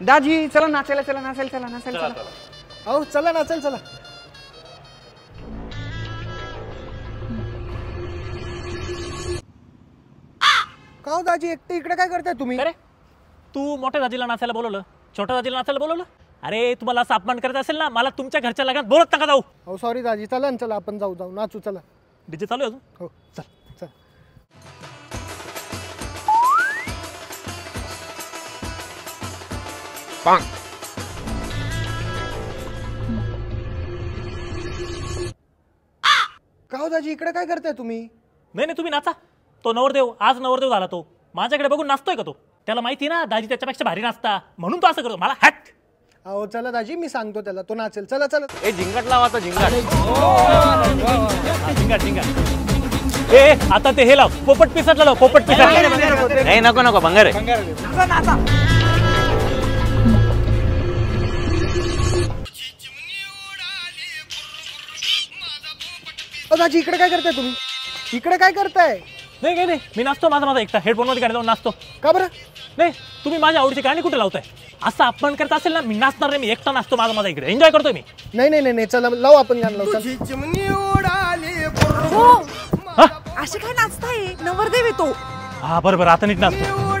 दाजी चला नाचायला, चला नाचायला, चला नाचायला, चला. अहो चला नाचायला चला. का हो दाजी एकटे इकडे काय करताय तुम्ही? अरे तू मोठ्या दाजीला नाचायला बोलवलं, छोट्या दाजीला नाचायला बोलवलं. अरे तुम्हाला असं अपमान करायचं असेल ना, मला तुमच्या घरच्या लग्नात बोलत नका जाऊ. हो सॉरी दाजी, चला ना चला आपण जाऊ जाऊ नाचू चला. डीजे चालू आहे अजून? हो चल चल. का हो दाजी इकडे काय करताय तुम्ही? नाही तुम्ही नाचा. तो नवरदेव आज नवरदेव झाला, तो माझ्याकडे बघून नाचतोय का? तो त्याला माहिती ना दाजी त्याच्यापेक्षा भारी नाचता, म्हणून तो असं करतो. मला हॅट. अहो चला दाजी, मी सांगतो त्याला, तो नाचेल. चला चला. ए झिंगाट लावा आता, झिंगाट. झिंगाट झिंगाट. ए आता ते हे लाव, पोपट पिसाटला लाव, पोपट पिसाट. नाही नको नको, भंगार आहे. दाजी इकडे काय करताय तुम्ही? इकडे काय करताय? नाही नाही मी नाचतो माझा एकटा, हेडफोन मध्ये गाणी लावून नाचतो. का बरं? नाही तुम्ही माझ्या आवडीची गाणी कुठे लावताय? असं अपमान करत असेल ना, मी नाचणार नाही, मी एकटा नाचतो माझा इकडे, एन्जॉय करतोय मी. नाही नाही नाही चला लावू आपण गाणं लावू. असे काय नाचताय? नवरदेव येतो. हा बरोबर, आता नीट नाचतो.